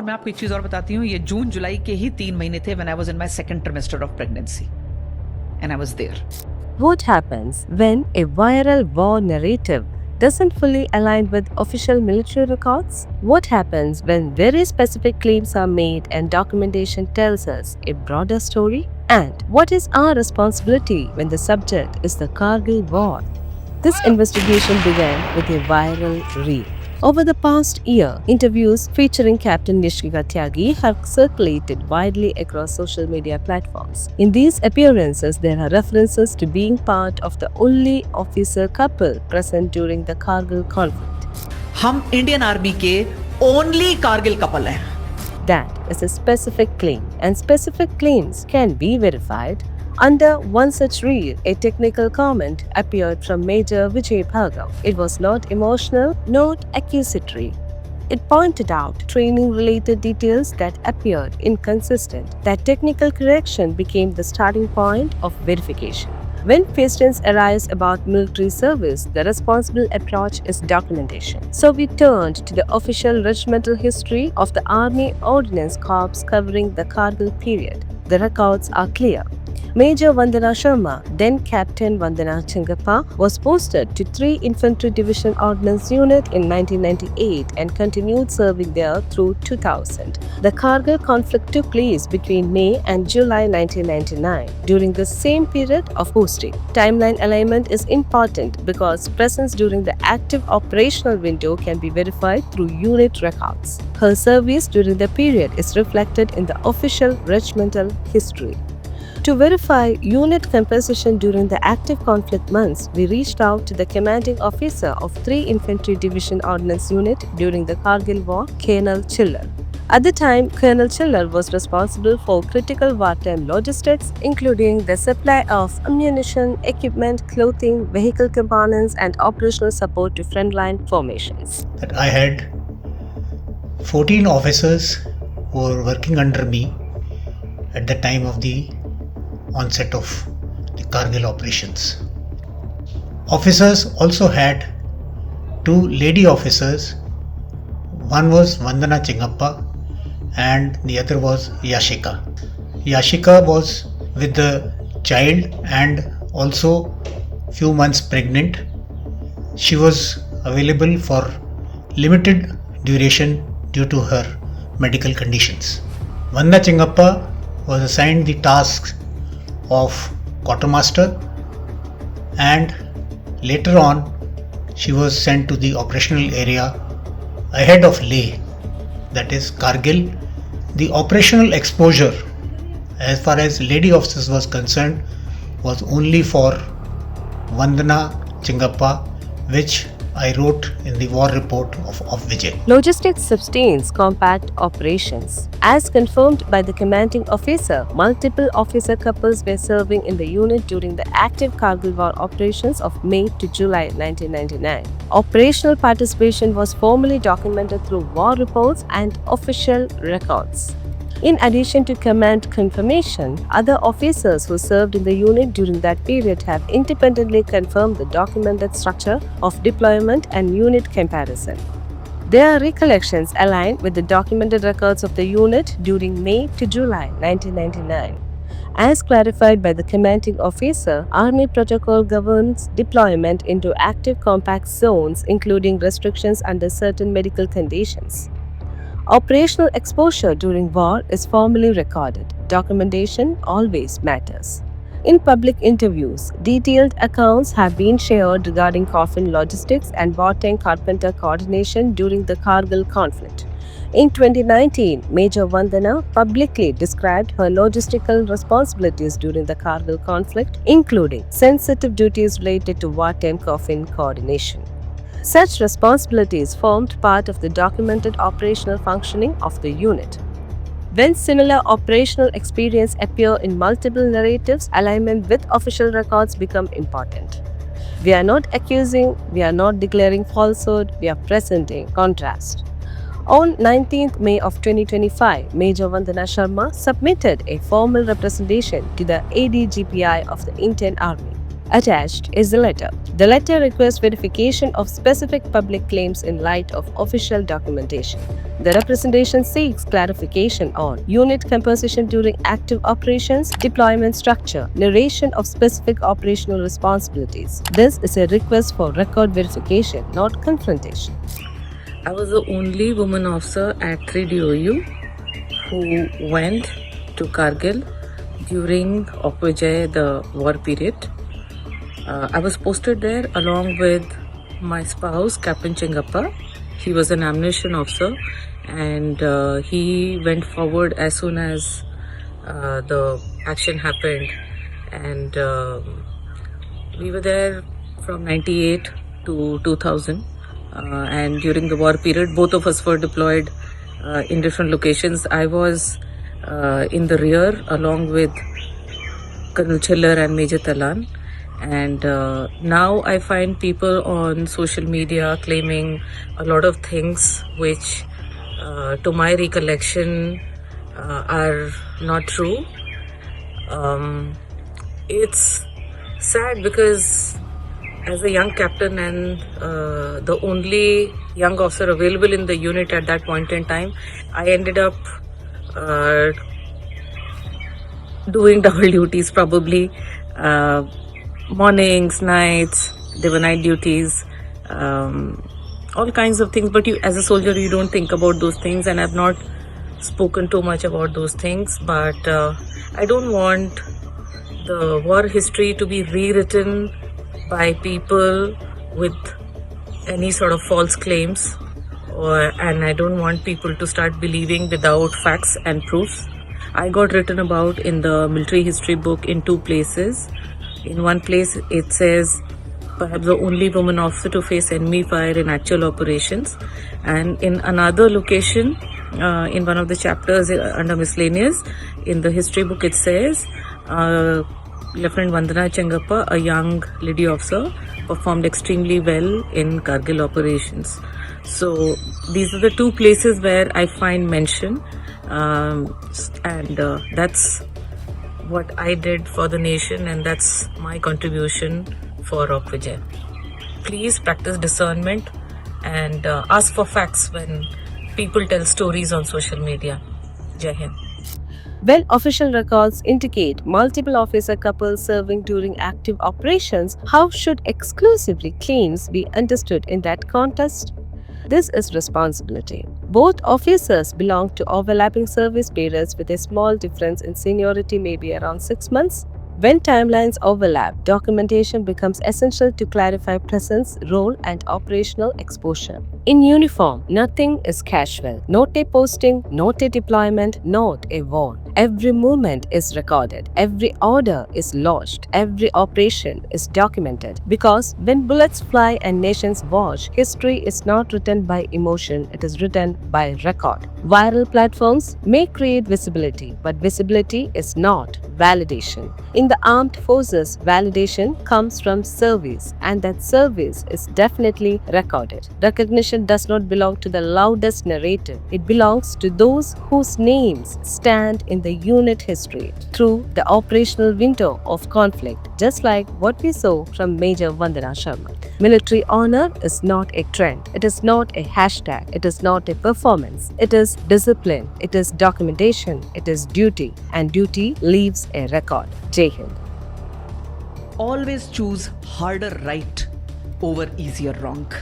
मैं आपको एक चीज और बताती हूँ, ये जून जुलाई के ही 3 महीने थे when I was in my second trimester of pregnancy and I was there. What happens when a viral war narrative doesn't fully align with official military records? What happens when very specific claims are made and documentation tells us a broader story? And what is our responsibility when the subject is the Kargil War? This investigation began with a viral reel. Over the past year, interviews featuring Captain Yashika Tyagi have circulated widely across social media platforms. In these appearances, there are references to being part of the only officer couple present during the Kargil conflict. हम Indian army के only Kargil couple हैं. That is a specific claim, and specific claims can be verified. Under one such reel, a technical comment appeared from Major Vijay. It was not emotional, not accusatory. It pointed out training-related details that appeared inconsistent. That technical correction became the starting point of verification. When questions arise about military service, the responsible approach is documentation. So we turned to the official regimental history of the Army Ordnance Corps covering the Kargil period. The records are clear. Major Vandana Sharma, then Captain Vandana Sharma, was posted to 3 Infantry Division Ordnance Unit in 1998 and continued serving there through 2000. The Kargil conflict took place between May and July 1999 during the same period of posting. Timeline alignment is important because presence during the active operational window can be verified through unit records. Her service during the period is reflected in the official regimental history. To verify unit composition during the active conflict months, we reached out to the commanding officer of 3 Infantry Division Ordnance Unit during the Kargil War, Colonel Chillar. At the time, Colonel Chillar was responsible for critical wartime logistics, including the supply of ammunition, equipment, clothing, vehicle components, and operational support to frontline formations. That I had 14 officers who were working under me at the time of the onset of the Kargil operations. Officers also had 2 lady officers. One was Vandana Chingappa and the other was Yashika. Yashika was with the child and also few months pregnant. She was available for limited duration due to her medical conditions. Vandana Chingappa was assigned the tasks of quartermaster and later on she was sent to the operational area ahead of Leh, that is Kargil. The operational exposure as far as lady officers was concerned was only for Vandana Chingappa, which I wrote in the war report of Vijay. Logistics sustains compact operations. As confirmed by the commanding officer, multiple officer couples were serving in the unit during the active Kargil War operations of May to July 1999. Operational participation was formally documented through war reports and official records. In addition to command confirmation, other officers who served in the unit during that period have independently confirmed the documented structure of deployment and unit comparison. Their recollections align with the documented records of the unit during May to July 1999. As clarified by the commanding officer, Army protocol governs deployment into active compact zones, including restrictions under certain medical conditions. Operational exposure during war is formally recorded. Documentation always matters. In public interviews, detailed accounts have been shared regarding coffin logistics and wartime carpenter coordination during the Kargil conflict. In 2019, Major Vandana publicly described her logistical responsibilities during the Kargil conflict, including sensitive duties related to wartime coffin coordination. Such responsibilities formed part of the documented operational functioning of the unit. When similar operational experience appear in multiple narratives, alignment with official records become important. We are not accusing, we are not declaring falsehood, we are presenting contrast. On 19th May of 2025, Major Vandana Sharma submitted a formal representation to the ADGPI of the Indian Army. Attached is the letter. The letter requests verification of specific public claims in light of official documentation. The representation seeks clarification on unit composition during active operations, deployment structure, narration of specific operational responsibilities. This is a request for record verification, not confrontation. I was the only woman officer at 3 DOU who went to Kargil during Vijay, the war period. I was posted there along with my spouse, Captain Chingappa. He was an ammunition officer, and he went forward as soon as the action happened. And we were there from 98 to 2000. And during the war period, both of us were deployed in different locations. I was in the rear along with Colonel Chillar and Major Talan. And now I find people on social media claiming a lot of things which, to my recollection, are not true. It's sad because as a young captain and the only young officer available in the unit at that point in time, I ended up doing double duties probably. Mornings, nights, there were night duties, all kinds of things. But you, as a soldier, you don't think about those things, and I've not spoken too much about those things. But I don't want the war history to be rewritten by people with any sort of false claims, and I don't want people to start believing without facts and proofs. I got written about in the military history book in two places. In one place it says perhaps the only woman officer to face enemy fire in actual operations, and in another location in one of the chapters under miscellaneous in the history book it says Lieutenant Vandana Chengappa, a young lady officer, performed extremely well in Kargil operations. So these are the two places where I find mention, and that's what I did for the nation, and that's my contribution for Vijay. Please practice discernment and ask for facts when people tell stories on social media. Jai Hind. When official records indicate multiple officer couples serving during active operations, how should exclusively claims be understood in that context? This is responsibility. Both officers belong to overlapping service periods with a small difference in seniority, maybe around 6 months. When timelines overlap, documentation becomes essential to clarify presence, role, and operational exposure. In uniform, nothing is casual. Not a posting, not a deployment, not a war. Every movement is recorded. Every order is lodged. Every operation is documented. Because when bullets fly and nations watch, history is not written by emotion, it is written by record. Viral platforms may create visibility, but visibility is not validation. In the armed forces, validation comes from service, and that service is definitely recorded. Recognition does not belong to the loudest narrative. It belongs to those whose names stand in the unit history through the operational window of conflict, just like what we saw from Major Vandana Sharma. Military honor is not a trend. It is not a hashtag. It is not a performance. It is discipline. It is documentation. It is duty. And duty leaves a record. Jai Hind. Always choose harder right over easier wrong.